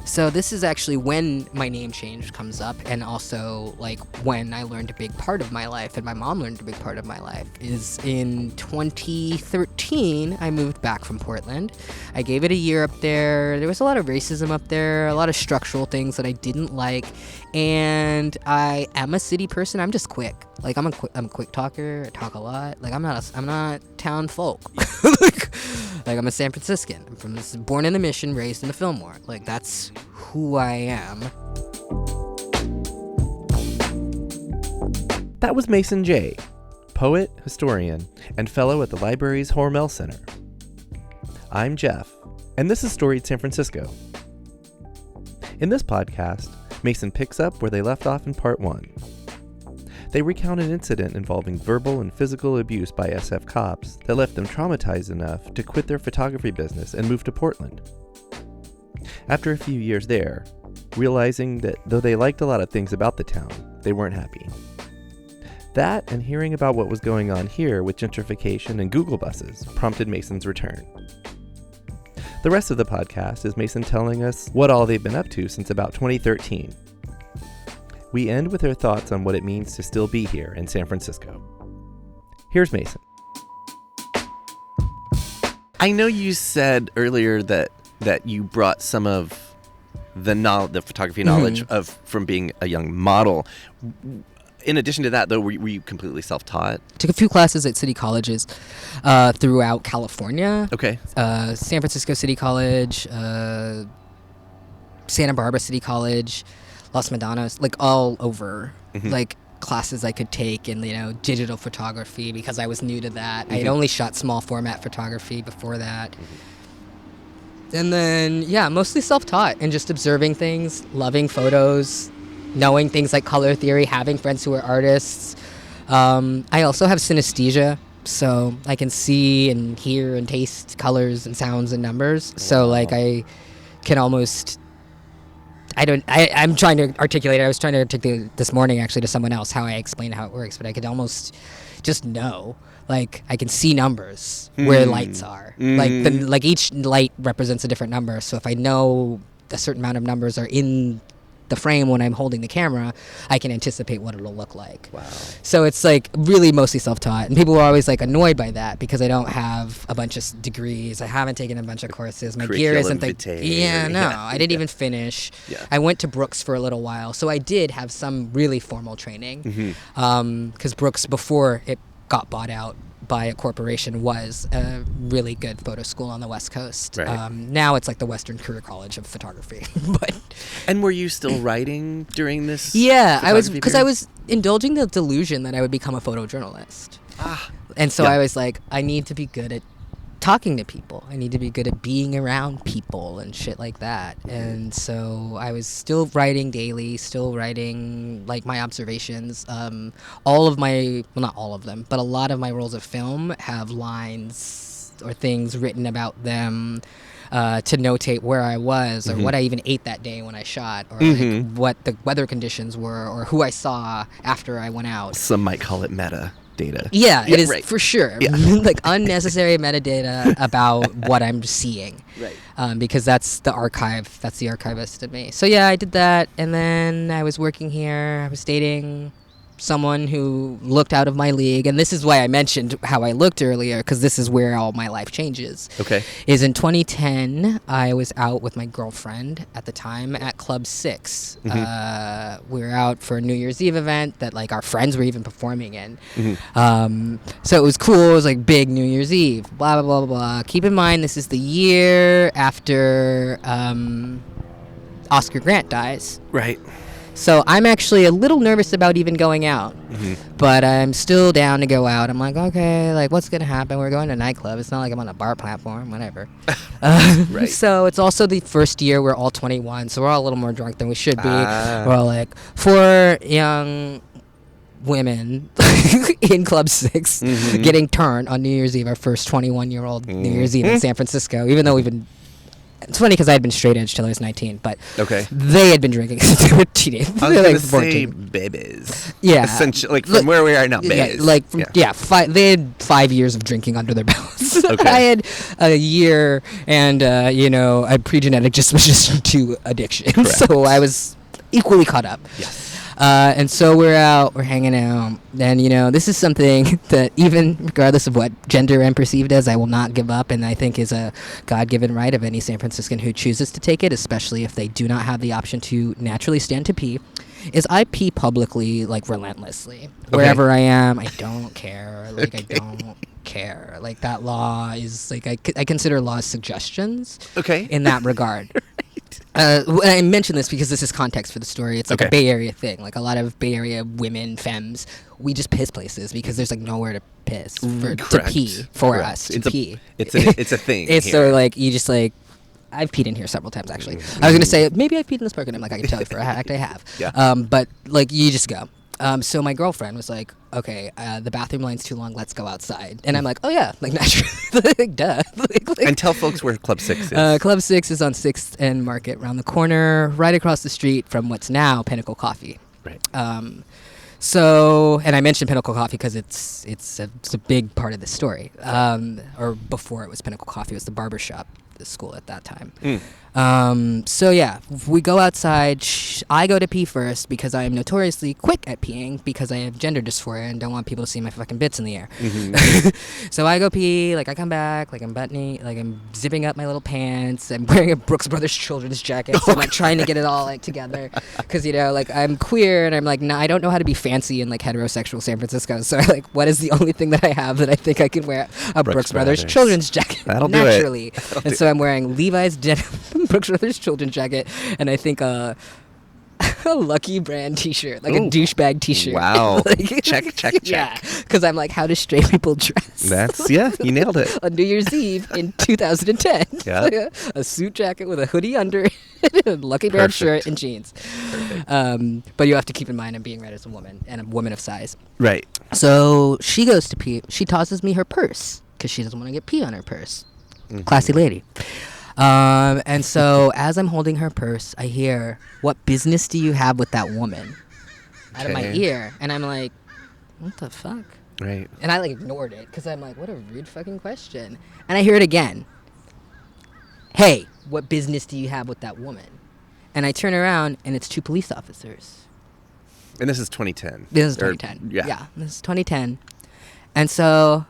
So this is actually when my name change comes up, and also like when I learned a big part of my life, and my mom learned a big part of my life, is in 2013. I moved back from Portland. I gave it a year up there. There was a lot of racism up there, a lot of structural things that I didn't like, and I am a city person. I'm just quick. Like I'm a quick talker. I talk a lot. Like I'm not town folk. like I'm a San Franciscan. I'm born in the Mission, raised in the Fillmore. Like that's who I am. That was Mason J., poet, historian, and fellow at the library's Hormel Center. I'm Jeff, and this is Storied San Francisco. In this podcast, Mason picks up where they left off in part 1. They recount an incident involving verbal and physical abuse by SF cops that left them traumatized enough to quit their photography business and move to Portland. After a few years there, realizing that though they liked a lot of things about the town, they weren't happy. That and hearing about what was going on here with gentrification and Google buses prompted Mason's return. The rest of the podcast is Mason telling us what all they've been up to since about 2013. We end with her thoughts on what it means to still be here in San Francisco. Here's Mason. I know you said earlier that you brought some of the photography knowledge from being a young model. In addition to that, though, were you completely self-taught? Took a few classes at city colleges throughout California. Okay. San Francisco City College, Santa Barbara City College, Los Medanos, like all over, like classes I could take in, digital photography because I was new to that. I had only shot small format photography before that. And then, mostly self-taught and just observing things, loving photos, knowing things like color theory, having friends who are artists. I also have synesthesia, so I can see and hear and taste colors and sounds and numbers. So like I can almost... I'm trying to articulate it. I was trying to articulate this morning actually to someone else how I explain how it works, but I could almost just know. Like I can see numbers where lights are. Like each light represents a different number. So if I know a certain amount of numbers are in the frame when I'm holding the camera, I can anticipate what it'll look like. Wow. So it's like really mostly self-taught, and people were always like annoyed by that because I don't have a bunch of degrees. I haven't taken a bunch of courses. My gear isn't I didn't even finish. Yeah. I went to Brooks for a little while, so I did have some really formal training because Brooks, before it got bought out by a corporation, was a really good photo school on the West Coast. Right. Now it's like the Western Career College of Photography. And were you still writing during this? Yeah, I was indulging the delusion that I would become a photojournalist. And so I was like, I need to be good at talking to people. I need to be good at being around people and shit like that. And so I was still writing daily, still writing like my observations. All of my, well, not all of them, but a lot of my rolls of film have lines or things written about them to notate where I was or what I even ate that day when I shot, or like what the weather conditions were, or who I saw after I went out. Some might call it meta data. Yeah, it is for sure. Yeah. Like unnecessary metadata about what I'm seeing. Right. Because that's the archive. That's the archivist in me. So yeah, I did that, and then I was working here. I was dating someone who looked out of my league, and this is why I mentioned how I looked earlier, because this is where all my life changes. Okay. Is in 2010, I was out with my girlfriend at the time at Club 6. We were out for a New Year's Eve event that like our friends were even performing in. So it was cool. It was like big New Year's Eve, blah, blah, blah, blah. Keep in mind, this is the year after Oscar Grant dies. Right. So I'm actually a little nervous about even going out, but I'm still down to go out. I'm like, okay, like what's going to happen? We're going to a nightclub. It's not like I'm on a bar platform, whatever. Right. So it's also the first year we're all 21, so we're all a little more drunk than we should be. We're all like 4 young women in Club 6 getting turned on New Year's Eve, our first 21-year-old New Year's Eve in San Francisco, even though we've been It's funny because I had been straight edge till I was 19, but Okay. they had been drinking since they were teenagers. I was They were, going like, to say 14. babies. Yeah. Essentially, like from Look, where we are now, Yeah, babies. like they had 5 years of drinking under their belts. Okay. I had a year and a pre-genetic disposition to addiction. Correct. So I was equally caught up. Yes. And so we're hanging out, and this is something that even regardless of what gender I'm perceived as, I will not give up, and I think is a God-given right of any San Franciscan who chooses to take it, especially if they do not have the option to naturally stand to pee, is I pee publicly, like, relentlessly. Okay. Wherever I am, I don't care. Like, I don't care. Like, that law is, like, I consider laws suggestions Okay. in that regard. I mention this because this is context for the story. It's like a Bay Area thing. Like a lot of Bay Area women, femmes, we just piss places because there's like nowhere to piss to pee for us to pee. It's a thing. It's here. so like you just like. I've peed in here several times actually. I was gonna say maybe I've peed in this park, and I'm like I can tell you for a fact I have. Yeah. But like you just go. So my girlfriend was like, okay, the bathroom line's too long, let's go outside. And I'm like, oh yeah, like naturally, like duh. And tell folks where Club 6 is. Club 6 is on 6th and Market, around the corner, right across the street from what's now Pinnacle Coffee. Right. So, and I mentioned Pinnacle Coffee because it's a big part of the story. Or before it was Pinnacle Coffee, it was the barbershop, the school at that time. So yeah, we go outside. I go to pee first because I am notoriously quick at peeing because I have gender dysphoria and don't want people to see my fucking bits in the air. So I go pee, like I come back, like I'm buttoning, like I'm zipping up my little pants. I'm wearing a Brooks Brothers children's jacket, so I'm like trying to get it all like together because like I'm queer and I'm like I don't know how to be fancy in like heterosexual San Francisco. So like, what is the only thing that I have that I think I can wear? A Brooks Brothers children's jacket. That'll naturally. do it. And so I'm wearing Levi's denim Brooks Brothers children's jacket, and I think a Lucky Brand T-shirt, like a douchebag T-shirt. Wow. Like, check. Yeah, because I'm like, how do straight people dress? You nailed it. On New Year's Eve in 2010. Yeah. Like a suit jacket with a hoodie under it, a Lucky Brand shirt, and jeans. But you have to keep in mind I'm being read as a woman, and a woman of size. Right. So she goes to pee. She tosses me her purse because she doesn't want to get pee on her purse. Classy lady. And so as I'm holding her purse, I hear, "What business do you have with that woman?" out of my ear. And I'm like, what the fuck? Right. And I like ignored it because I'm like, what a rude fucking question. And I hear it again. "Hey, what business do you have with that woman?" And I turn around and it's two police officers. And this is 2010. This is 2010. Yeah. This is 2010. And so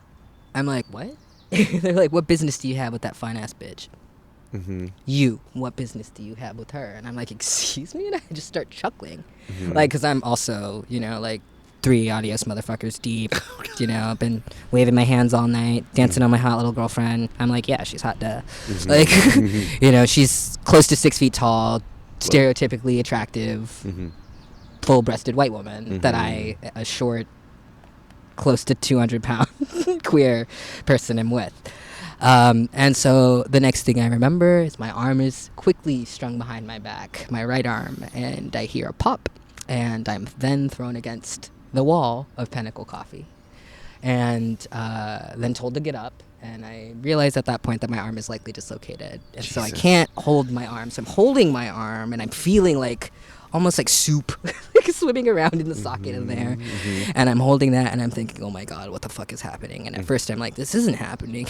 I'm like, what? They're like, "What business do you have with that fine ass bitch?" You, what business do you have with her? And I'm like, excuse me? And I just start chuckling. Like, because I'm also, like 3 adios motherfuckers deep. I've been waving my hands all night, dancing on my hot little girlfriend. I'm like, yeah, she's hot, duh. Like, she's close to 6 feet tall, stereotypically attractive, full-breasted white woman that a short, close to 200-pound queer person am with. And so the next thing I remember is my arm is quickly strung behind my back, my right arm, and I hear a pop, and I'm then thrown against the wall of Pinnacle Coffee, and then told to get up, and I realize at that point that my arm is likely dislocated, and so I can't hold my arm, so I'm holding my arm, and I'm feeling like almost like soup, like swimming around in the socket in there. And I'm holding that and I'm thinking, oh my God, what the fuck is happening? And at first I'm like, this isn't happening.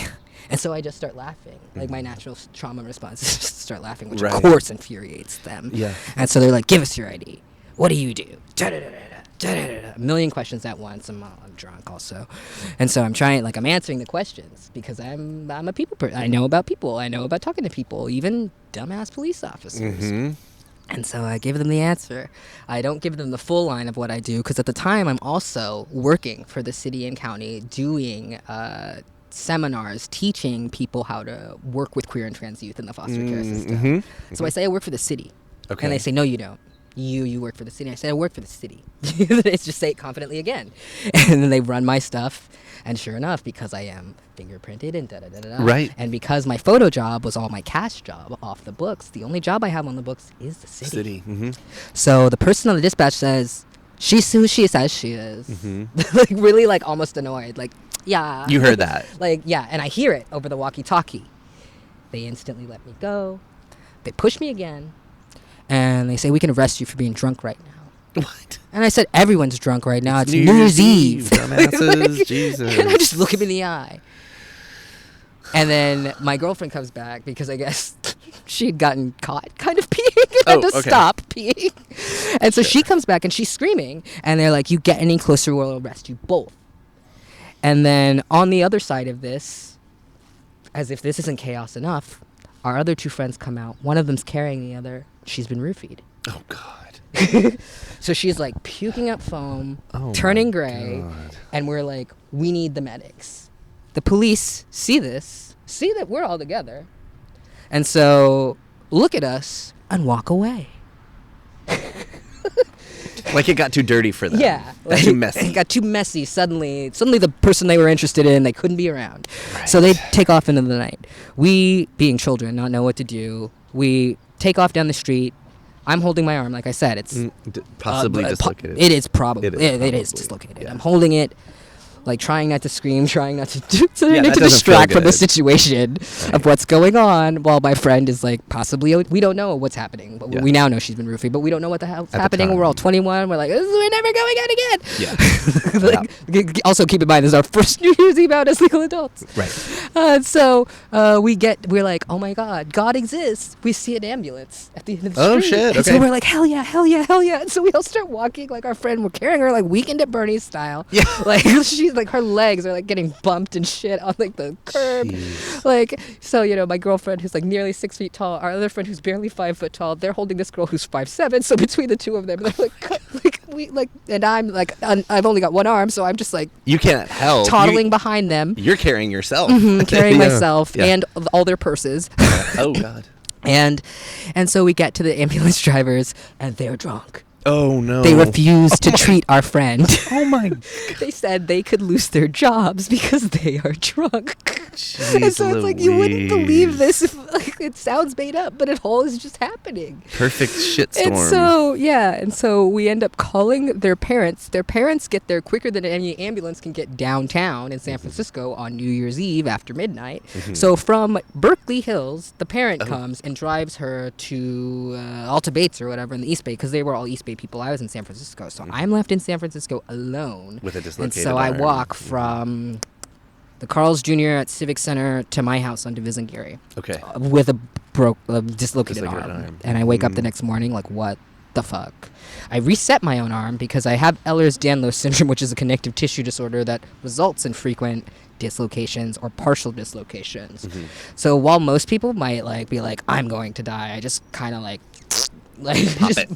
And so I just start laughing. Like my natural trauma response is just to start laughing, which of course infuriates them. Yeah. And so they're like, give us your ID. What do you do? A million questions at once. I'm drunk also. And so I'm answering the questions because I'm a people person. I know about people. I know about talking to people, even dumbass police officers. And so I give them the answer. I don't give them the full line of what I do because at the time I'm also working for the city and county doing seminars teaching people how to work with queer and trans youth in the foster care system. So I say I work for the city. Okay. And they say, no, you don't. You work for the city. I said, I work for the city. They just say it confidently again. And then they run my stuff. And sure enough, because I am fingerprinted and da-da-da-da-da. Right. And because my photo job was all my cash job off the books, the only job I have on the books is the city. So the person on the dispatch says, she's who she says she is. Like really like almost annoyed. Like, yeah. You heard that. Like, yeah. And I hear it over the walkie-talkie. They instantly let me go. They push me again, and they say, we can arrest you for being drunk right now. What? And I said, everyone's drunk right now. It's New Year's Eve. Dumbasses, Jesus. And I just look him in the eye. And then my girlfriend comes back because I guess she had gotten caught kind of peeing and had to stop peeing. And so she comes back and she's screaming. And they're like, you get any closer, we'll arrest you both. And then on the other side of this, as if this isn't chaos enough, our other two friends come out. One of them's carrying the other. She's been roofied. Oh, God. So she's like puking up foam, turning gray, and we're like, we need the medics. The police see this, see that we're all together, and so look at us and walk away. Like it got too dirty for them. Yeah. Like, too messy. It got too messy. Suddenly the person they were interested in, they couldn't be around. Right. So they take off into the night. We, being children, not know what to do. We take off down the street. I'm holding my arm, like I said. It's possibly dislocated. It is probably. It is dislocated. Yeah. I'm holding it, like trying not to scream, trying not to distract from the situation of what's going on, while my friend is like possibly, we don't know what's happening, but we now know she's been roofied, but we don't know what the hell's happening. We're all 21. We're like, we're never going out again. Yeah. Also keep in mind, this is our first New Year's Eve out as legal adults. Right. So we're like, oh my God, God exists. We see an ambulance at the end of the street. Oh shit. And so we're like, hell yeah, hell yeah, hell yeah. And so we all start walking like our friend. We're carrying her like Weekend at Bernie's style. Yeah. Like she's like, her legs are like getting bumped and shit on like the curb. Jeez. Like, so, you know, my girlfriend who's like nearly 6 feet tall, our other friend who's barely 5 foot tall, they're holding this girl who's 5'7". So between the two of them, they're like, and I'm like, I've only got one arm, so I'm just like, you can't help toddling behind them. You're carrying yourself. Carrying myself and all their purses. Oh God. And so we get to the ambulance drivers and they're drunk. Oh no. They refused to treat our friend. Oh my God. They said they could lose their jobs because they are drunk. Jeez, and so it's like, you wouldn't believe this if, like, it sounds made up, but it all is just happening. Perfect shitstorm. And so we end up calling their parents. Their parents get there quicker than any ambulance can get downtown in San Francisco on New Year's Eve after midnight. So from Berkeley Hills, the parent comes and drives her to Alta Bates or whatever in the East Bay, because they were all East Bay people. I was in San Francisco, so I'm left in San Francisco alone. With a dislocated And so arm. I walk from the Carl's Jr. at Civic Center to my house on Division-Geary. Okay. With a dislocated arm. And I wake up the next morning like, what the fuck? I reset my own arm because I have Ehlers-Danlos syndrome, which is a connective tissue disorder that results in frequent dislocations or partial dislocations. So while most people might like be like, I'm going to die, I just kind of like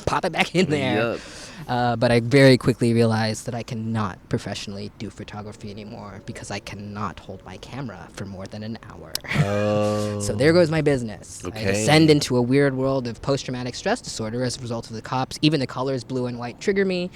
pop it back in there. Yep. But I very quickly realized that I cannot professionally do photography anymore because I cannot hold my camera for more than an hour. Oh. So there goes my business. Okay. I descend into a weird world of post-traumatic stress disorder as a result of the cops. Even the colors blue and white trigger me.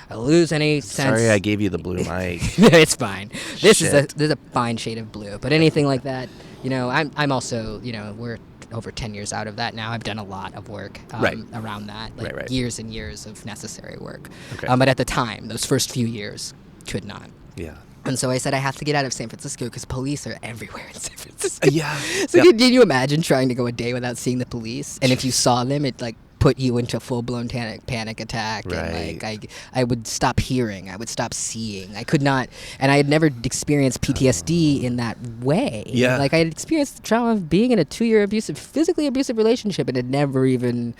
I lose any sense. Sorry I gave you the blue mic. It's fine. This is Shit. a fine shade of blue. But anything like that, you know, I'm also, you know, we're over 10 years out of that now. I've done a lot of work around that, like years and years of necessary work. Okay. But at the time, those first few years, could not. Yeah. And so I said I have to get out of San Francisco because police are everywhere in San Francisco. Yeah. So can you imagine trying to go a day without seeing the police? And if you saw them, it like put you into a full-blown panic attack. Right. And like I would stop hearing. I would stop seeing. I could not. And I had never experienced PTSD in that way. Yeah. Like I had experienced the trauma of being in a 2-year physically abusive relationship and had never even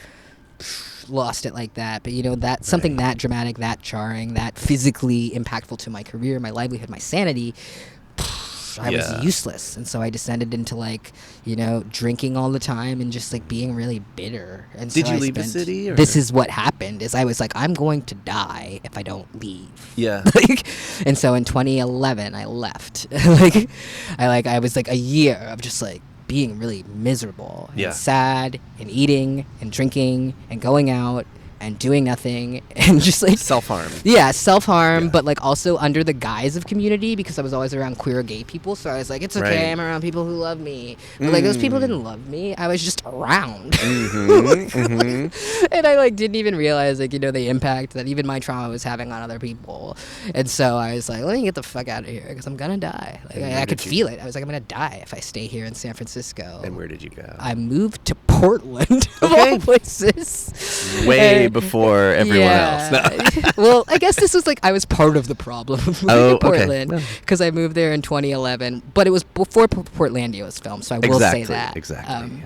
lost it like that. But you know, that something that dramatic, that jarring, that physically impactful to my career, my livelihood, my sanity, I was useless. And so I descended into like, you know, drinking all the time and just like being really bitter. And Did so you I leave the city? Or? This is what happened is I was like, I'm going to die if I don't leave. Yeah. And so in 2011 I left. I was like a year of just like being really miserable and sad and eating and drinking and going out and doing nothing and just like self-harm. Yeah, self-harm, but like also under the guise of community because I was always around queer gay people. So I was like, it's okay, I'm around people who love me. But like those people didn't love me. I was just around. And I like didn't even realize like, you know, the impact that even my trauma was having on other people. And so I was like, let me get the fuck out of here because I'm gonna die. Like I could feel it. I was like, I'm gonna die if I stay here in San Francisco. And where did you go? I moved to Portland, of all places. Way before everyone else. No. Well, I guess this was like I was part of the problem of moving to Portland because I moved there in 2011, but it was before Portlandia was filmed, so I will say that. Exactly.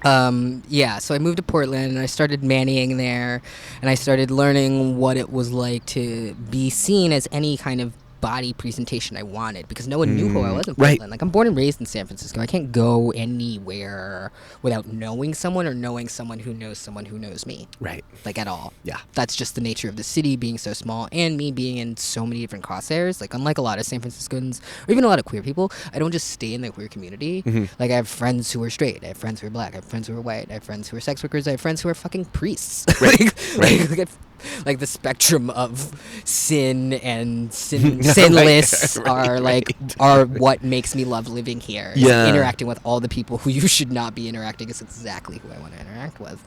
So I moved to Portland and I started mannying there, and I started learning what it was like to be seen as any kind of body presentation I wanted, because no one knew who I was in Portland. Right. Like, I'm born and raised in San Francisco. I can't go anywhere without knowing someone or knowing someone who knows me. Right. Like, at all. Yeah. That's just the nature of the city being so small, and me being in so many different crosshairs. Like, unlike a lot of San Franciscans, or even a lot of queer people, I don't just stay in the queer community. Like, I have friends who are straight, I have friends who are black, I have friends who are white, I have friends who are sex workers, I have friends who are fucking priests. Like the spectrum of sin and sinless are what makes me love living here. Yeah. Interacting with all the people who you should not be interacting is exactly who I want to interact with.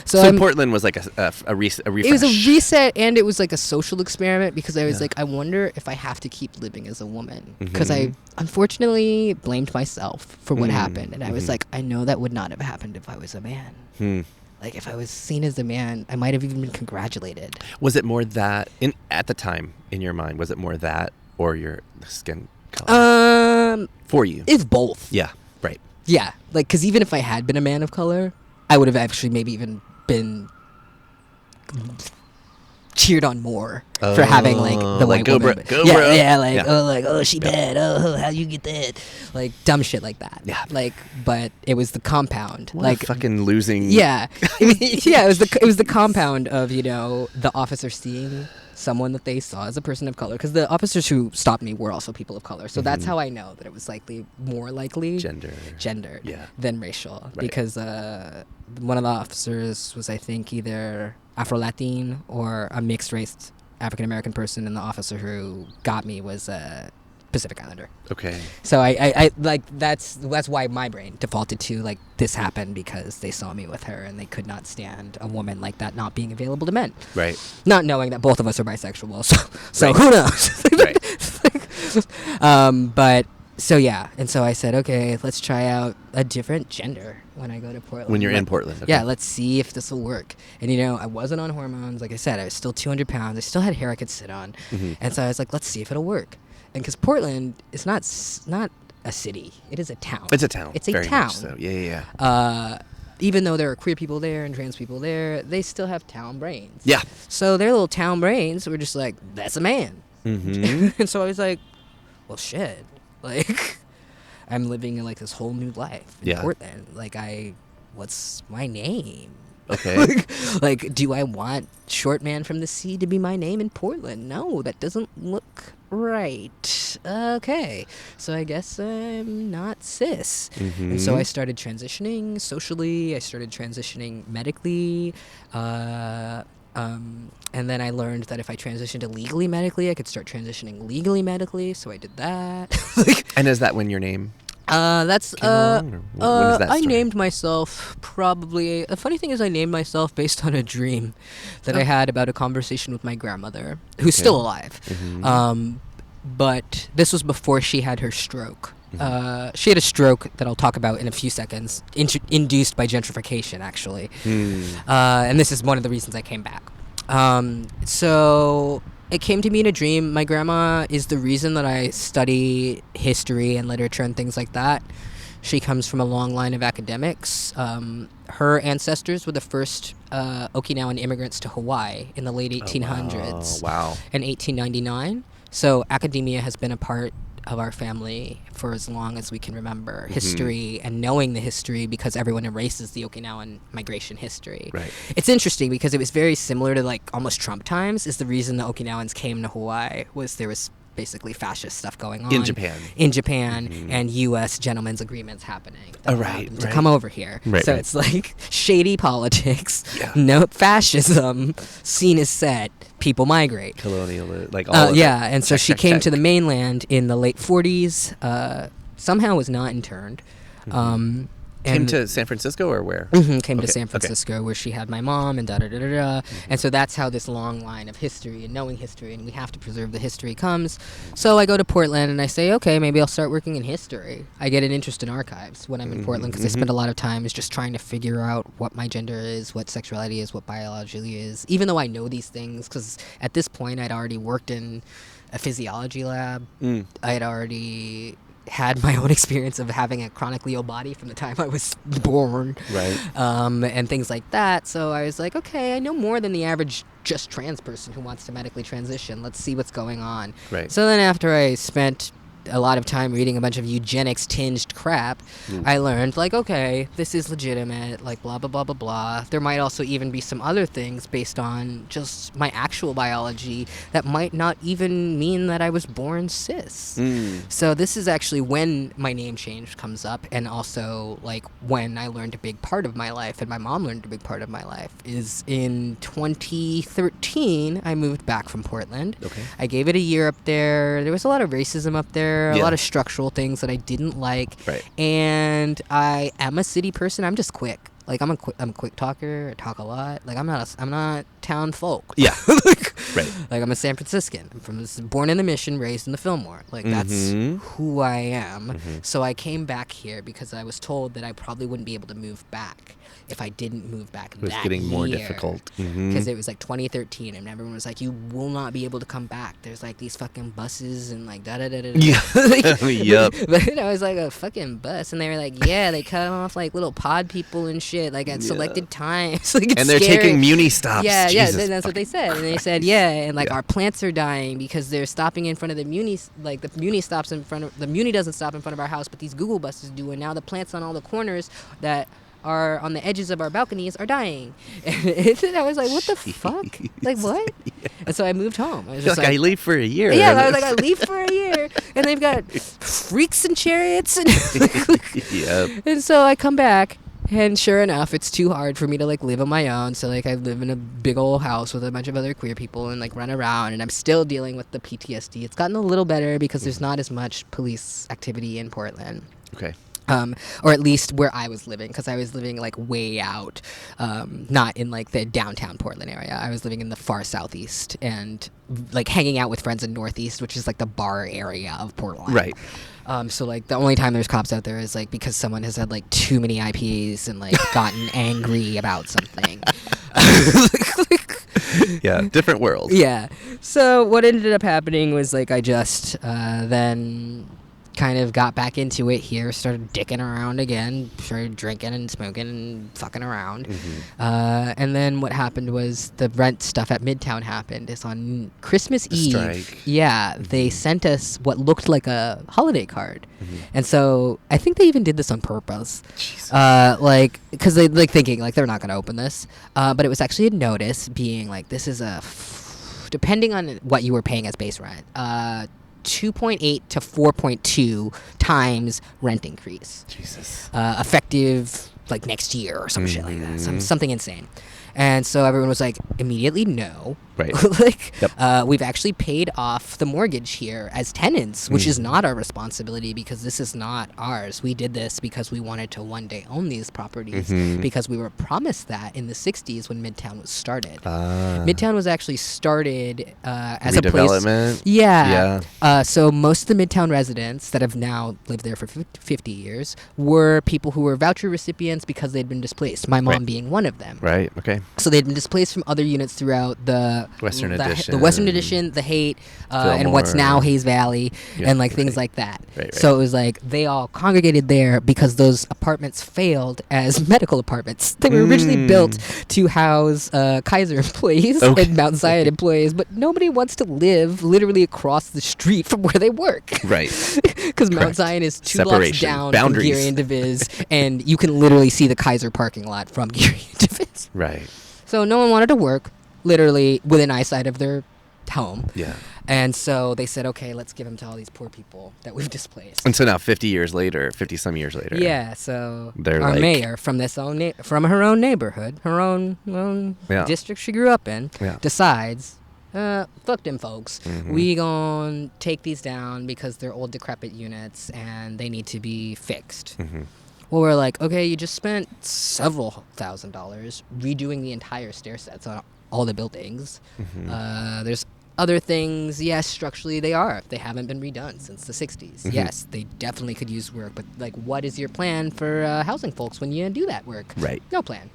So Portland was like a refresh. It was a reset, and it was like a social experiment, because I was like, I wonder if I have to keep living as a woman, because I unfortunately blamed myself for what happened, and I was like, I know that would not have happened if I was a man. Like, if I was seen as a man, I might have even been congratulated. Was it more that, at the time, in your mind, was it more that or your skin color? For you? It's both. Yeah, right. Yeah, like, because even if I had been a man of color, I would have actually maybe even been cheered on more for having like the white woman. Oh, she bad. Oh, how you get that? Like, dumb shit like that. Yeah. Like, but it was the compound. What like, a fucking losing. Yeah. It was the compound of, you know, the officer seeing someone that they saw as a person of color, because the officers who stopped me were also people of color. So that's how I know that it was more likely gender than racial. Right. Because one of the officers was, I think, either Afro-Latin or a mixed race African-American person, and the officer who got me was a Pacific Islander. Okay. So I like, that's why my brain defaulted to, like, this happened because they saw me with her and they could not stand a woman like that not being available to men. Right. Not knowing that both of us are bisexual, so who knows? Right. But so yeah, and so I said, okay, let's try out a different gender when I go to Portland. When you're in Portland. Okay. Yeah, let's see if this will work. And, you know, I wasn't on hormones. Like I said, I was still 200 pounds. I still had hair I could sit on. And so I was like, let's see if it'll work. And because Portland is not a city, it is a town. It's a town. It's a Very town. Much so. Yeah. Even though there are queer people there and trans people there, they still have town brains. Yeah. So their little town brains were just like, that's a man. And so I was like, well, shit. Like, I'm living in, like, this whole new life in Portland. Like, what's my name? Okay. like, do I want short man from the sea to be my name in Portland? No, that doesn't look right. Okay. So I guess I'm not cis. And so I started transitioning socially. I started transitioning medically. And then I learned that if I transitioned to legally medically, I could start transitioning legally medically. So I did that. And is that when your name? That's came along, or when is that I story? named myself probably. The funny thing is, I named myself based on a dream that I had about a conversation with my grandmother, who's still alive. But this was before she had her stroke. She had a stroke that I'll talk about in a few seconds, induced by gentrification, actually. And this is one of the reasons I came back. So it came to me in a dream. My grandma is the reason that I study history and literature and things like that. She comes from a long line of academics. Her ancestors were the first Okinawan immigrants to Hawaii in the late 1800s. Oh, wow. In 1899. So academia has been a part of our family for as long as we can remember. History and knowing the history, because everyone erases the Okinawan migration history. Right. It's interesting because it was very similar to, like, almost Trump times. Is the reason the Okinawans came to Hawaii was there was basically fascist stuff going on in Japan and U.S. gentlemen's agreements happening to come over here. So it's like shady politics, no fascism, scene is set, people migrate. Colonial, like all of it. And so she came to the mainland in the late 40s, somehow was not interned. Came to San Francisco or where? Came to San Francisco where she had my mom and da-da-da-da-da. And so that's how this long line of history and knowing history, and we have to preserve the history, comes. So I go to Portland and I say, okay, maybe I'll start working in history. I get an interest in archives when I'm in Portland because I spend a lot of time just trying to figure out what my gender is, what sexuality is, what biology is, even though I know these things, because at this point I'd already worked in a physiology lab. I had already had my own experience of having a chronically ill body from the time I was born, and things like that. So I was like, okay, I know more than the average just trans person who wants to medically transition. Let's see what's going on. So then after I spent a lot of time reading a bunch of eugenics tinged crap, I learned, like, okay, this is legitimate, like, blah, blah, blah, blah, blah. There might also even be some other things based on just my actual biology that might not even mean that I was born cis. So this is actually when my name change comes up, and also, like, when I learned a big part of my life, and my mom learned a big part of my life, is in 2013, I moved back from Portland. I gave it a year up there. There was a lot of racism up there. A lot of structural things that I didn't like, and I am a city person. I'm just quick. Like, I'm a quick talker. I talk a lot. Like, I'm not town folk. Like, I'm a San Franciscan. I'm born in the Mission, raised in the Fillmore. Like, that's who I am. So I came back here because I was told that I probably wouldn't be able to move back if I didn't move back that year. It was getting more difficult. Because it was like 2013, and everyone was like, you will not be able to come back. There's like these fucking buses and like da-da-da-da-da. But I was like, a fucking bus. And they were like, yeah, they cut off like little pod people and shit, like at selected times. Like, it's and they're scary. Taking muni stops. That's what they said. And they said, and like our plants are dying because they're stopping in front of the muni. Like, the muni stops in front of, the muni doesn't stop in front of our house, but these Google buses do. And now the plants on all the corners that are on the edges of our balconies are dying. And I was like, what the fuck? Like, what? And so I moved home. I was just like, I leave for a year. Yeah, I was like, I leave for a year. And they've got freaks and chariots. And, and so I come back. And sure enough, it's too hard for me to, like, live on my own. So, like, I live in a big old house with a bunch of other queer people and, like, run around. And I'm still dealing with the PTSD. It's gotten a little better because there's not as much police activity in Portland. Or at least where I was living, because I was living, like, way out, not in, like, the downtown Portland area. I was living in the far southeast and, like, hanging out with friends in northeast, which is, like, the bar area of Portland. So, like, the only time there's cops out there is, like, because someone has had, like, too many IPs and, like, gotten angry about something. Different world. So what ended up happening was, like, I just then kind of got back into it here, started dicking around again, started drinking and smoking and fucking around. And then what happened was the rent stuff at Midtown happened. It's on Christmas Eve. Strike. They sent us what looked like a holiday card. And so I think they even did this on purpose. Like, because they, like, thinking, like, they're not going to open this. But it was actually a notice being like, this is depending on what you were paying as base rent, 2.8 to 4.2 times rent increase. Effective, like, next year or some shit like that. Something insane. And so everyone was like, immediately no. We've actually paid off the mortgage here as tenants, which is not our responsibility because this is not ours. We did this because we wanted to one day own these properties because we were promised that in the 60s when Midtown was started. Midtown was actually started as a place. So most of the Midtown residents that have now lived there for 50 years were people who were voucher recipients because they'd been displaced, my mom being one of them. So they'd been displaced from other units throughout the Western Addition, the Haight, and what's now Hayes Valley, and like things like that. So it was like they all congregated there because those apartments failed as medical apartments. They were originally built to house Kaiser employees and Mount Zion employees, but nobody wants to live literally across the street from where they work. Because Mount Zion is 2 blocks down from Geary and DeVis, and you can literally see the Kaiser parking lot from Geary and DeVis. So no one wanted to work literally within eyesight of their home. And so they said, okay, let's give them to all these poor people that we've displaced. And so now 50 some years later. So they're our mayor from from her own neighborhood, her own district she grew up in, decides, fuck them folks. We gonna take these down because they're old decrepit units and they need to be fixed. Well, we're like, okay, you just spent several $1,000s redoing the entire stair sets on all the buildings. There's other things, yes, structurally they are. They haven't been redone since the 60s. Yes, they definitely could use work, but like, what is your plan for housing folks when you do that work? Right. No plan.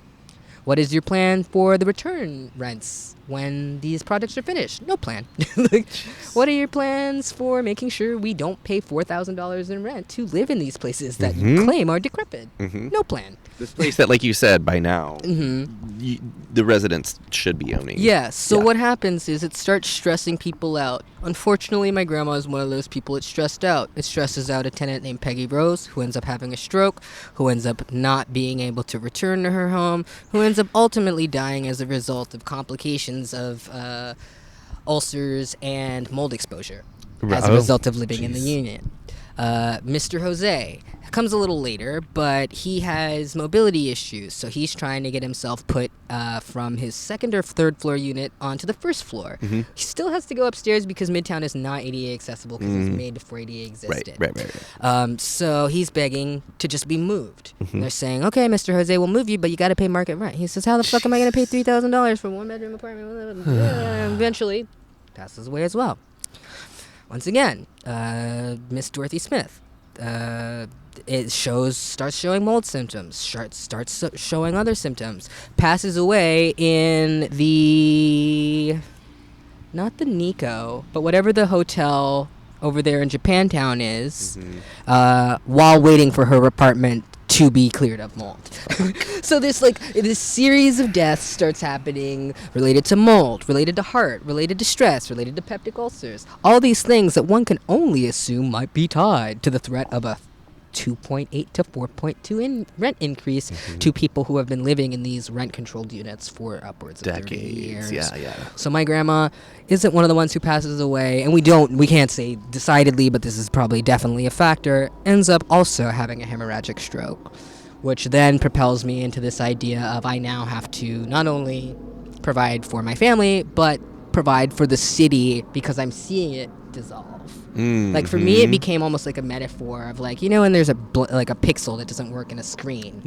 What is your plan for the return rents when these projects are finished? No plan. Like, what are your plans for making sure we don't pay $4,000 in rent to live in these places that you claim are decrepit? No plan. This place that, like you said, by now, the residents should be owning. Yeah, so what happens is it starts stressing people out. Unfortunately, my grandma is one of those people it stressed out. It stresses out a tenant named Peggy Rose, who ends up having a stroke, who ends up not being able to return to her home, who ends up ultimately dying as a result of complications of ulcers and mold exposure as a result of living in the unit. Mr. Jose comes a little later, but he has mobility issues, so he's trying to get himself put from his second or third floor unit onto the first floor. He still has to go upstairs because Midtown is not ADA accessible because it was made before ADA existed. Right. So he's begging to just be moved. They're saying, okay, Mr. Jose, we'll move you, but you got to pay market rent. He says, how the fuck am I going to pay $3,000 for a one-bedroom apartment? Eventually, passes away as well. Once again, Miss Dorothy Smith. It starts showing mold symptoms, starts showing other symptoms, passes away in not the Nico, but whatever the hotel over there in Japantown is, while waiting for her apartment to be cleared of mold. So this series of deaths starts happening related to mold, related to heart, related to stress, related to peptic ulcers. All these things that one can only assume might be tied to the threat of a 2.8 to 4.2 rent increase to people who have been living in these rent-controlled units for upwards of 30 years. Yeah. So my grandma isn't one of the ones who passes away, and we can't say decidedly, but this is probably definitely a factor, ends up also having a hemorrhagic stroke, which then propels me into this idea of I now have to not only provide for my family, but provide for the city because I'm seeing it dissolve. Like for me, it became almost like a metaphor of like, when there's a pixel that doesn't work in a screen.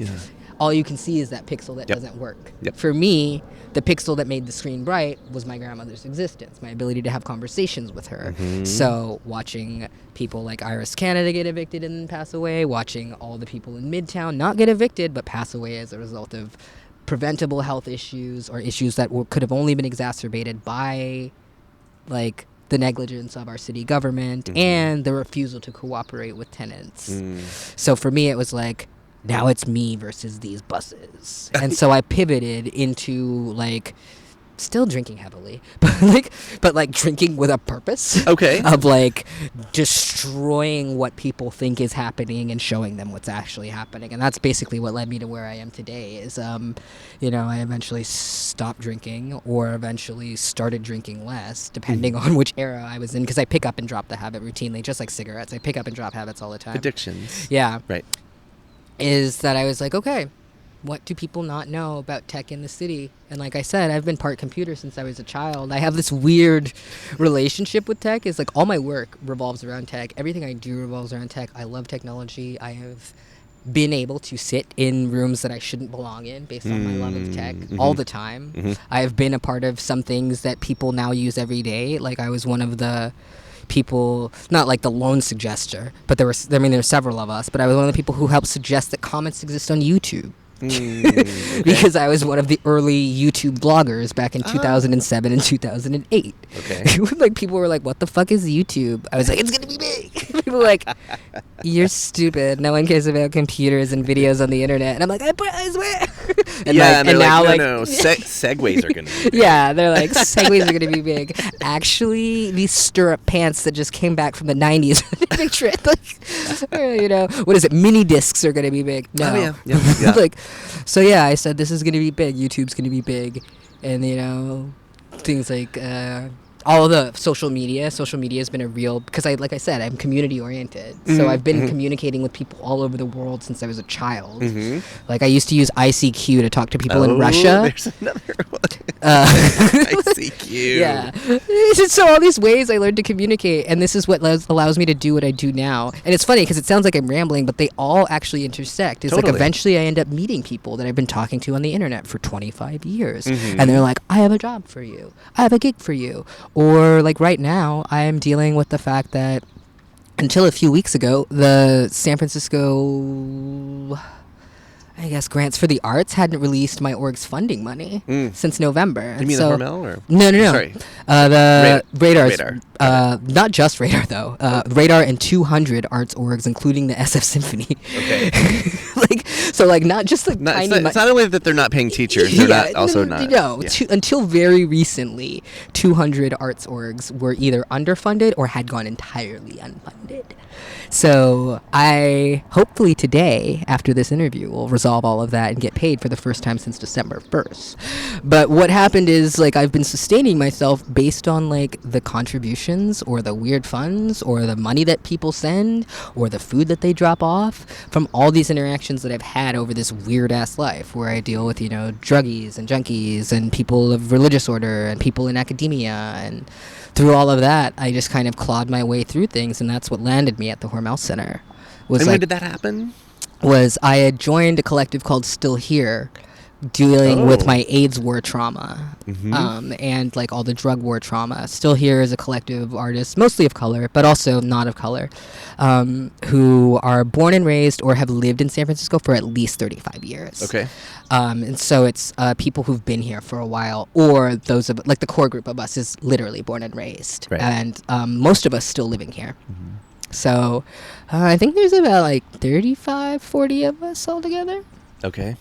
All you can see is that pixel that doesn't work. For me, the pixel that made the screen bright was my grandmother's existence, my ability to have conversations with her. So watching people like Iris Canada get evicted and pass away, watching all the people in Midtown not get evicted but pass away as a result of preventable health issues or issues that could have only been exacerbated by like the negligence of our city government and the refusal to cooperate with tenants. So for me, it was like, now it's me versus these buses. And so I pivoted into like still drinking heavily, but drinking with a purpose. Okay. Of like destroying what people think is happening and showing them what's actually happening. And that's basically what led me to where I am today is, I eventually stopped drinking or eventually started drinking less, depending on which era I was in, because I pick up and drop the habit routinely, just like cigarettes. I pick up and drop habits all the time. Addictions. Yeah. Right. Is that I was like, okay, what do people not know about tech in the city? And like I said, I've been part computer since I was a child. I have this weird relationship with tech. It's like all my work revolves around tech. Everything I do revolves around tech. I love technology. I have been able to sit in rooms that I shouldn't belong in based on my love of tech all the time. I have been a part of some things that people now use every day. Like I was one of the people, not like the lone suggester, but there were several of us, but I was one of the people who helped suggest that comments exist on YouTube. Because I was one of the early YouTube bloggers back in 2007 and 2008. Okay. Like people were like, what the fuck is YouTube? I was like, it's gonna be big. People were like, you're stupid. No one cares about computers and videos on the internet. And I'm like, I swear. Segways are gonna be big. Yeah, they're like, segways are gonna be big. Actually, these stirrup pants that just came back from the 90s are a big trend. Like, what is it? Mini discs are gonna be big. No. Oh, yeah. Like, so yeah, I said this is gonna be big. YouTube's gonna be big, and things like all of the social media has been a real, because like I said, I'm community oriented. So I've been communicating with people all over the world since I was a child. Like I used to use ICQ to talk to people in Russia. There's another one. ICQ. Yeah. So all these ways I learned to communicate, and this is what allows me to do what I do now. And it's funny because it sounds like I'm rambling, but they all actually intersect. It's like eventually I end up meeting people that I've been talking to on the internet for 25 years. And they're like, I have a job for you. I have a gig for you. Or like right now, I am dealing with the fact that until a few weeks ago, the San Francisco, I guess, Grants for the Arts hadn't released my org's funding money since November. You mean the Hormel? Or? No. Sorry. The Radars. Radar. Not just Radar, though. Radar and 200 arts orgs, including the SF Symphony. Okay. Not just like tiny... It's not only that they're not paying teachers, they're not also not... No, until very recently, 200 arts orgs were either underfunded or had gone entirely unfunded. So I hopefully today, after this interview, will resolve all of that and get paid for the first time since December 1st. But what happened is, like, I've been sustaining myself based on, like, the contributions or the weird funds or the money that people send or the food that they drop off from all these interactions that I've had over this weird-ass life where I deal with, druggies and junkies and people of religious order and people in academia. And through all of that, I just kind of clawed my way through things, and that's what landed me at the Hormel Center. And when did that happen? I had joined a collective called Still Here, dealing with my AIDS war trauma, and like all the drug war trauma. Still Here is a collective of artists, mostly of color, but also not of color, who are born and raised or have lived in San Francisco for at least 35 years. Okay. And so it's people who've been here for a while, or those of, like, the core group of us is literally born and raised, and most of us still living here. So I think there's about like 35, 40 of us all together. Okay.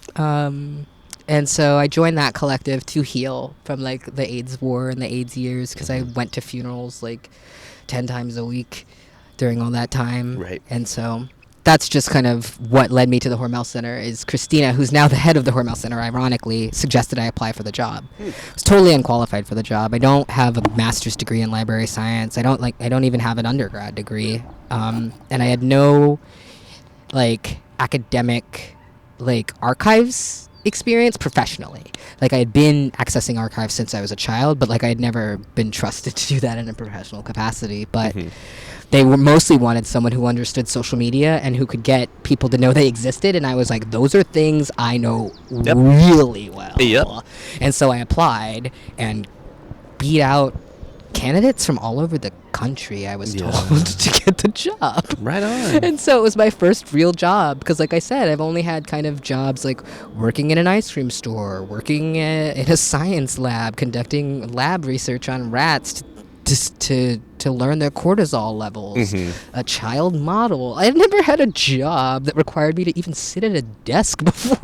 And so I joined that collective to heal from like the AIDS war and the AIDS years, because I went to funerals like 10 times a week during all that time. Right. And so that's just kind of what led me to the Hormel Center. Is Christina, who's now the head of the Hormel Center, ironically, suggested I apply for the job. I was totally unqualified for the job. I don't have a master's degree in library science. I don't even have an undergrad degree. And I had no like academic like archives experience professionally. Like, I had been accessing archives since I was a child, but like I had never been trusted to do that in a professional capacity. But they were mostly wanted someone who understood social media and who could get people to know they existed, and I was like, those are things I know really well. And so I applied and beat out candidates from all over the country, I was told, to get the job. Right on. And so it was my first real job, because like I said, I've only had kind of jobs like working in an ice cream store, working in a science lab, conducting lab research on rats to learn their cortisol levels, a child model. I've never had a job that required me to even sit at a desk before.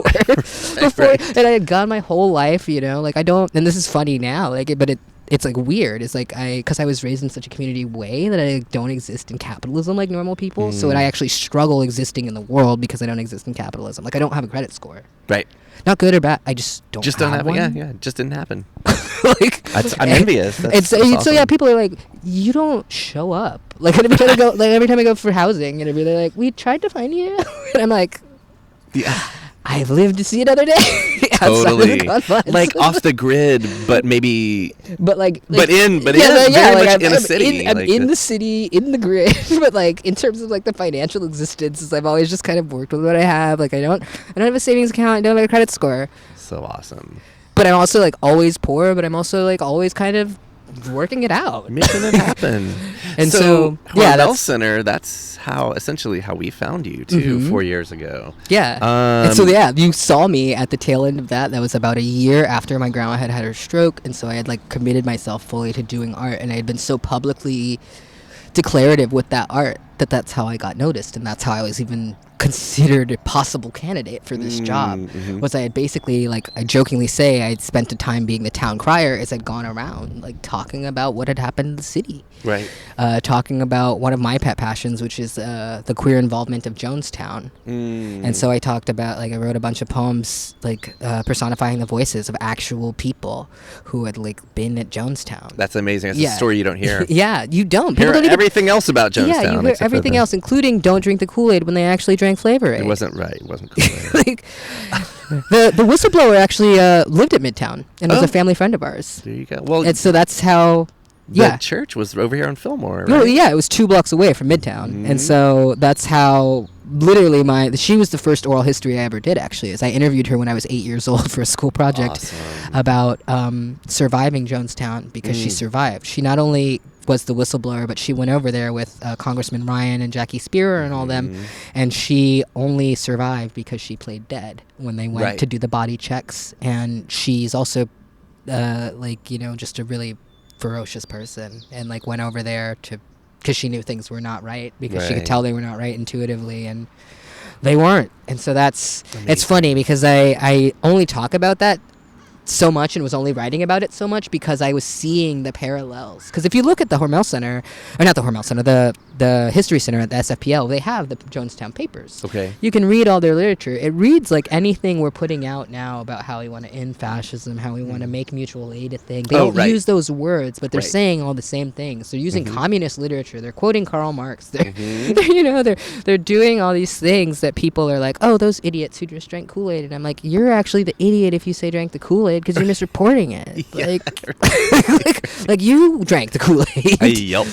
And I had gone my whole life, like I don't, and this is funny now, like, but it's like weird. It's like because I was raised in such a community way that I don't exist in capitalism like normal people. So I actually struggle existing in the world because I don't exist in capitalism. Like, I don't have a credit score. Right. Not good or bad. I just don't have one. Yeah, it just didn't happen. Like, I'm envious. That's awesome. So yeah, people are like, you don't show up. Like, every time I go for housing, and they're like, we tried to find you, and I'm like, yeah. I've lived to see another day. Totally. Like off the grid, but maybe. But in a city. I'm in the city, in the grid. But like in terms of like the financial existence, I've always just kind of worked with what I have. Like I don't have a savings account. I don't have a credit score. So awesome. But I'm also like always poor. But I'm also like always kind of working it out, making it happen. And so yeah, Hormel Center, that's essentially how we found you too 4 years ago. And so you saw me at the tail end of that. That was about a year after my grandma had her stroke, and so I had like committed myself fully to doing art, and I had been so publicly declarative with that art that's how I got noticed, and that's how I was even considered a possible candidate for this job was I had basically, like, I jokingly say I'd spent the time being the town crier as I'd gone around, like, talking about what had happened in the city. Right. Talking about one of my pet passions, which is the queer involvement of Jonestown. And so I talked about, like, I wrote a bunch of poems, like, personifying the voices of actual people who had, like, been at Jonestown. That's amazing. It's a story you don't hear. Yeah, you don't. Hear everything else about Jonestown. Yeah, you hear everything else, including don't drink the Kool-Aid when they actually drank Flavor Aid. It wasn't right. It wasn't Kool-Aid. Like, the whistleblower actually lived at Midtown and was a family friend of ours. There you go. Well, and so that's how... The church was over here on Fillmore, right? No, yeah, it was 2 blocks away from Midtown. And so that's how... Literally, she was the first oral history I ever did, actually, as I interviewed her when I was 8 years old for a school project about surviving Jonestown, because she survived. She not only was the whistleblower, but she went over there with Congressman Ryan and Jackie Spearer and all them, and she only survived because she played dead when they went to do the body checks. And she's also, just a really ferocious person, and, like, went over there because she knew things were not right, because she could tell they were not right intuitively, and they weren't. And so that's amazing. It's funny because I only talk about that so much and was only writing about it so much because I was seeing the parallels. Because if you look at the Hormel Center, or not the Hormel Center, the History Center at the SFPL, they have the Jonestown papers. Okay. You can read all their literature. It reads like anything we're putting out now about how we want to end fascism, how we want to make mutual aid a thing. They don't use those words, but they're saying all the same things. They're using communist literature. They're quoting Karl Marx. They're doing all these things that people are like, oh, those idiots who just drank Kool-Aid. And I'm like, you're actually the idiot if you say drank the Kool-Aid, because you're misreporting it. Like you drank the Kool-Aid. Yep.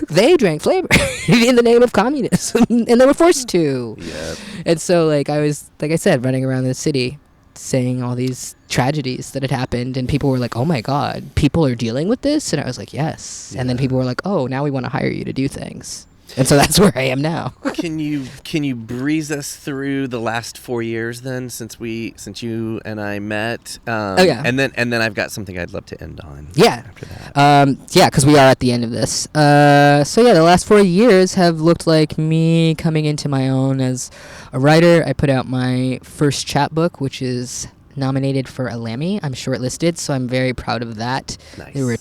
They drank Flavor in the name of communism, and they were forced to. Yep. And so, like, I was, like I said, running around the city saying all these tragedies that had happened, and people were like, oh my God, people are dealing with this? And I was like, yes. Yeah. And then people were like, oh, now we want to hire you to do things. And so that's where I am now. Can you breeze us through the last 4 years then, since you and I met? And then I've got something I'd love to end on. Yeah. After that. Because we are at the end of this. The last 4 years have looked like me coming into my own as a writer. I put out my first chapbook, which is nominated for a Lammy. I'm shortlisted, so I'm very proud of that. Nice. There were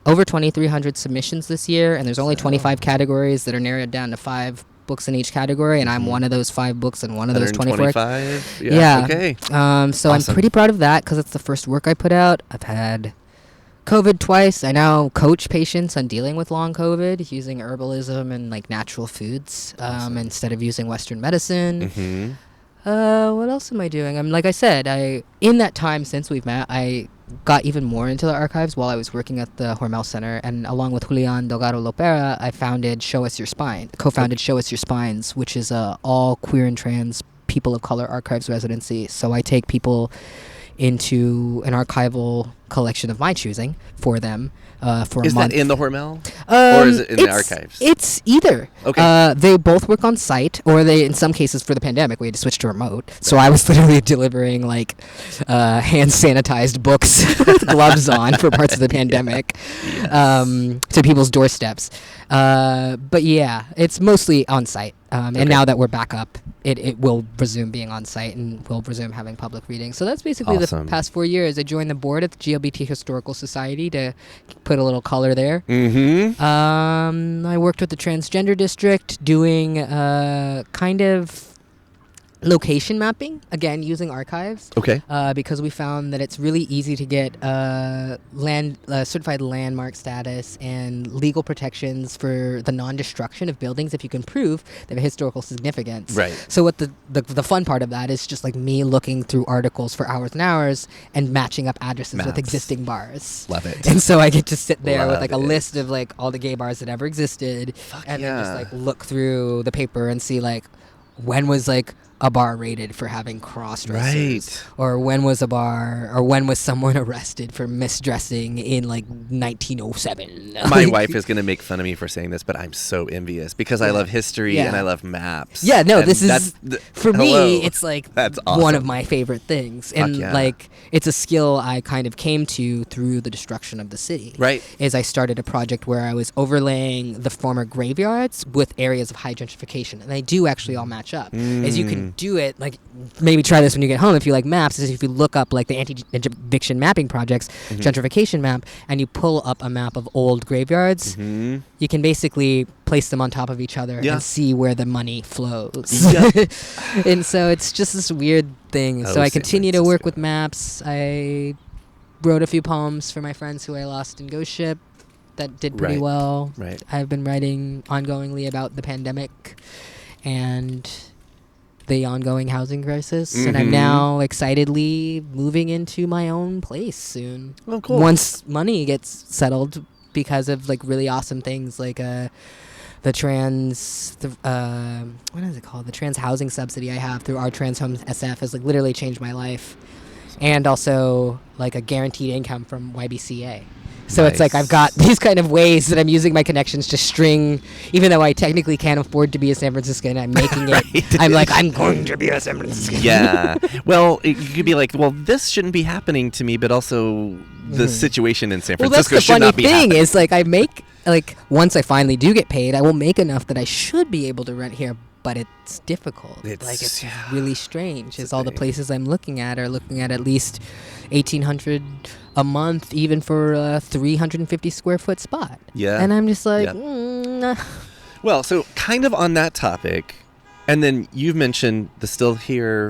over 2,300 submissions this year, and there's only 25 categories that are narrowed down to 5 books in each category, and I'm one of those 5 books and one of those 24. Yeah. Okay. So awesome. I'm pretty proud of that because it's the first work I put out. I've had COVID twice. I now coach patients on dealing with long COVID using herbalism and, like, natural foods instead of using Western medicine. What else am I doing? Like I said, in that time since we've met, I got even more into the archives while I was working at the Hormel Center, and along with Julian Delgado Lopera, I co-founded Show Us Your Spines, which is all queer and trans people of color archives residency. So I take people into an archival collection of my choosing for them for a month. Is that in the Hormel? Or is it in the archives? It's either. Okay. They both work on site, or they, in some cases for the pandemic, we had to switch to remote. So I was literally delivering, like, hand sanitized books with gloves on for parts of the pandemic to people's doorsteps. But yeah, it's mostly on site. And now that we're back up, it will resume being on site, and we'll resume having public readings. So that's basically the past 4 years. I joined the board at the GLBT Historical Society to put a little color there. I worked with the Transgender District doing kind of location mapping, again using archives. Because we found that it's really easy to get certified landmark status and legal protections for the non-destruction of buildings if you can prove they have historical significance. Right. So what the fun part of that is just like me looking through articles for hours and hours and matching up addresses with existing bars. Love it. And so I get to sit there with like a list of like all the gay bars that ever existed, then just like look through the paper and see like when was like a bar raided for having cross-dressers? Right. Or when was someone arrested for misdressing in like 1907? My wife is going to make fun of me for saying this, but I'm so envious because I love history and I love maps. Yeah, no, and this is, for me, it's like that's awesome. one of my favorite things. And like, it's a skill I kind of came to through the destruction of the city. Right. Is I started a project where I was overlaying the former graveyards with areas of high gentrification. And they do actually all match up. Is you can do it, like, maybe try this when you get home if you like maps, is if you look up like the anti-eviction mapping projects, gentrification map, and you pull up a map of old graveyards, you can basically place them on top of each other and see where the money flows. And so it's just this weird thing. So I continue to work with maps. I wrote a few poems for my friends who I lost in Ghost Ship that did pretty well. I've been writing ongoingly about the pandemic and the ongoing housing crisis, and I'm now excitedly moving into my own place soon. Oh, cool. Once money gets settled, because of like really awesome things like what is it called? The trans housing subsidy I have through our Trans Home SF has like literally changed my life, and also like a guaranteed income from YBCA. So it's like I've got these kind of ways that I'm using my connections to string, even though I technically can't afford to be a San Franciscan, I'm making it. I'm like, I'm going to be a San Franciscan. Yeah. Well, you could be like, well, this shouldn't be happening to me, but also the situation in San Francisco should not be happening. Well, that's the funny thing is, like, I make, like, once I finally do get paid, I will make enough that I should be able to rent here, but it's difficult. It's really strange. It's all the places I'm looking at are looking at least $1,800 a month, even for a 350 square foot spot. Yeah. And I'm just like, Well, so kind of on that topic, and then you've mentioned the Still Here.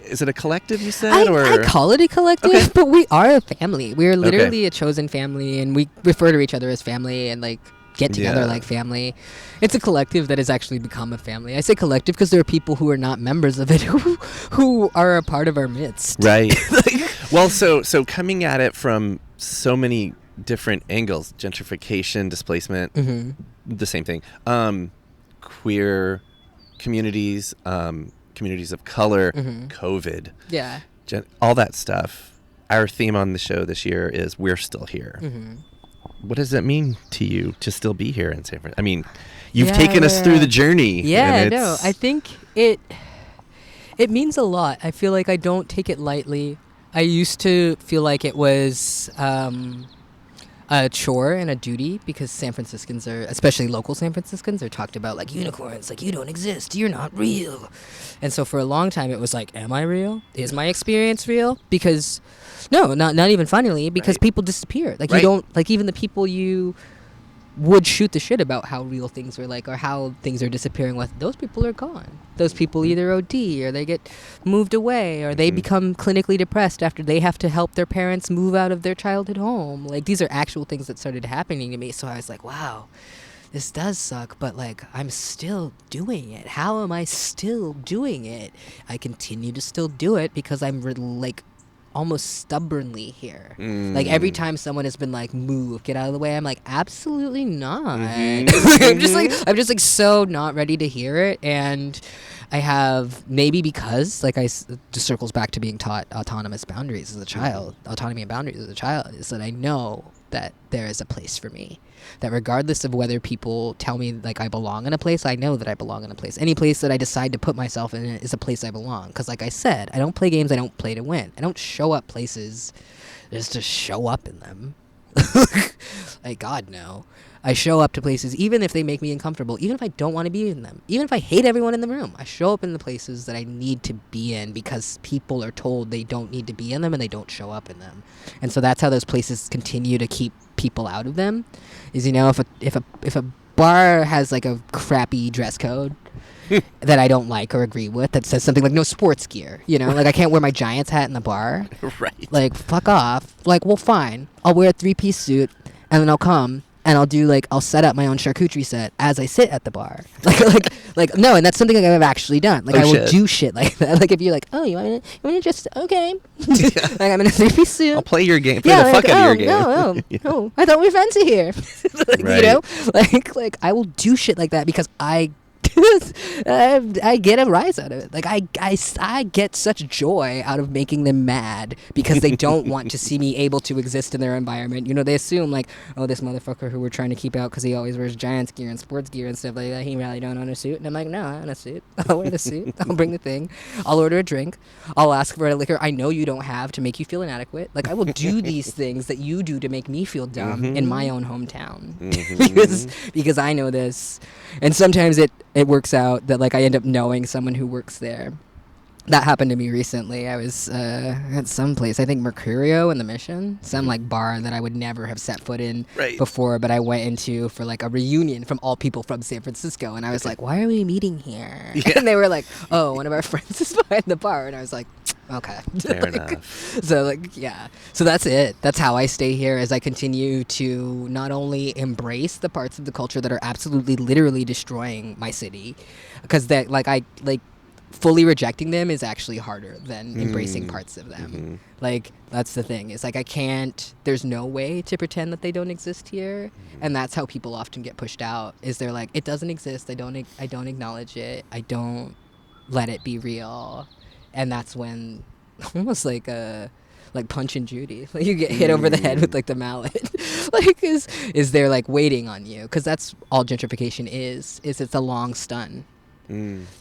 Is it a collective, you said? I call it a collective, but we are a family. We are literally a chosen family, and we refer to each other as family and like get together like family. It's a collective that has actually become a family. I say collective because there are people who are not members of it who are a part of our midst. Right. Well, so coming at it from so many different angles, gentrification, displacement, the same thing, queer communities, communities of color, COVID, all that stuff. Our theme on the show this year is We're Still Here. What does that mean to you to still be here in San Francisco? I mean, you've taken us through the journey. Yeah, no, I think it means a lot. I feel like I don't take it lightly. I used to feel like it was a chore and a duty because San Franciscans are, especially local San Franciscans, are talked about like unicorns, like you don't exist, you're not real. And so for a long time it was like, am I real? Is my experience real? Because no, not even funnily, because people disappear. Like you don't, like even the people you would shoot the shit about how real things were like or how things are disappearing with, those people are gone. Those people either OD or they get moved away or they become clinically depressed after they have to help their parents move out of their childhood home. Like these are actual things that started happening to me. So I was like, wow, this does suck, but like I'm still doing it. How am I still doing it? I continue to still do it because I'm like almost stubbornly here. Like every time someone has been like, move, get out of the way, I'm like, absolutely not. I'm just like so not ready to hear it. And I have, maybe because like just circles back to being taught autonomy and boundaries as a child, is that I know that there is a place for me. That regardless of whether people tell me like I belong in a place, I know that I belong in a place. Any place that I decide to put myself in is a place I belong. Because like I said, I don't play games I don't play to win. I don't show up places just to show up in them. Like, God, no. I show up to places even if they make me uncomfortable, even if I don't want to be in them, even if I hate everyone in the room. I show up in the places that I need to be in because people are told they don't need to be in them and they don't show up in them. And so that's how those places continue to keep people out of them. Is, you know, if a bar has like a crappy dress code that I don't like or agree with, that says something like no sports gear, you know, like I can't wear my Giants hat in the bar. Right. Like, fuck off. Like, well, fine. I'll wear a 3-piece suit and then I'll come and I'll set up my own charcuterie set as I sit at the bar. Like no, and that's something like I've actually done. Like I will do shit like that. Like if you're like, oh, you want to just, okay. Like I'm in a 3-piece suit. I'll play your game. Play the fuck out of your game. No, I thought we were friends here. Like, right. You know, like I will do shit like that because I I get a rise out of it. Like I get such joy out of making them mad because they don't want to see me able to exist in their environment. You know, they assume like, oh, this motherfucker who we're trying to keep out because he always wears Giants gear and sports gear and stuff like that, he really don't own a suit. And I'm like, no, I own a suit. I'll wear the suit. I'll bring the thing. I'll order a drink. I'll ask for a liquor I know you don't have to make you feel inadequate. Like, I will do these things that you do to make me feel dumb in my own hometown. because I know this. And sometimes it works out that, like, I end up knowing someone who works there. That happened to me recently. I was at some place, I think Mercurio in the Mission, some like bar that I would never have set foot in before, but I went into for like a reunion from all people from San Francisco, and I was like, why are we meeting here? Yeah. And they were like, oh, one of our friends is behind the bar, and I was like, okay. Fair enough. So like, yeah. So that's it. That's how I stay here as I continue to not only embrace the parts of the culture that are absolutely literally destroying my city, because that fully rejecting them is actually harder than embracing parts of them. Like, that's the thing. It's like there's no way to pretend that they don't exist here. And that's how people often get pushed out, is they're like, it doesn't exist. I don't acknowledge it. I don't let it be real. And that's when, almost like Punch and Judy, like you get hit over the head with like the mallet. Like, is there like waiting on you? Because that's all gentrification is it's a long stun.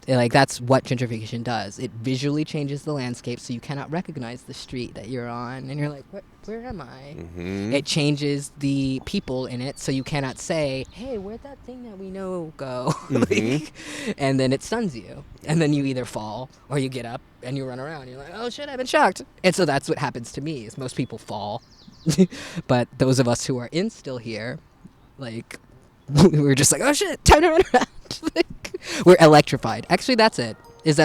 Like, that's what gentrification does. It visually changes the landscape so you cannot recognize the street that you're on, and you're like, where am I? It changes the people in it so you cannot say, hey, where'd that thing that we know go? And then it stuns you, and then you either fall or you get up and you run around. You're like, oh shit, I've been shocked. And so that's what happens to me, is most people fall. But those of us who are still here, like, we're just like, oh shit, time to run around. We're electrified. Actually, that's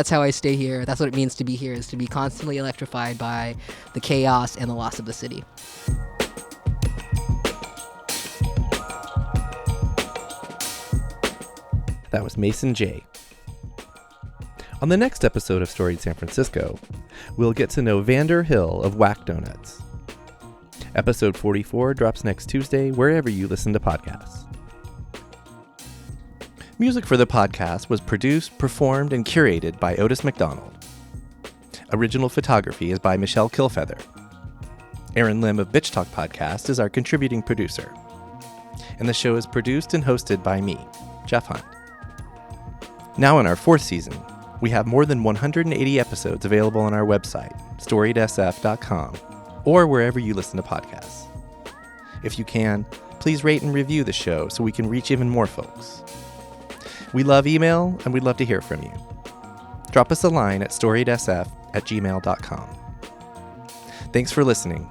how I stay here. That's what it means to be here, is to be constantly electrified by the chaos and the loss of the city. That was Mason J. On the next episode of Storied San Francisco, we'll get to know Vander Hill of Whack Donuts. Episode 44 drops next Tuesday wherever you listen to podcasts. Music for the podcast was produced, performed, and curated by Otis McDonald. Original photography is by Michelle Kilfeather. Aaron Lim of Bitch Talk Podcast is our contributing producer. And the show is produced and hosted by me, Jeff Hunt. Now in our 4th season, we have more than 180 episodes available on our website, storiedsf.com, or wherever you listen to podcasts. If you can, please rate and review the show so we can reach even more folks. We love email, and we'd love to hear from you. Drop us a line at storiedsf@gmail.com. Thanks for listening.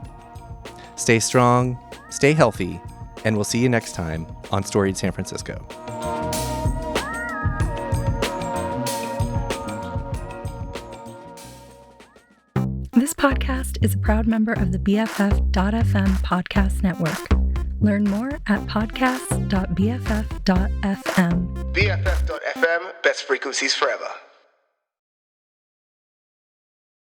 Stay strong, stay healthy, and we'll see you next time on Storied San Francisco. This podcast is a proud member of the BFF.FM podcast network. Learn more at podcasts.bff.fm. BFF.FM, best frequencies forever.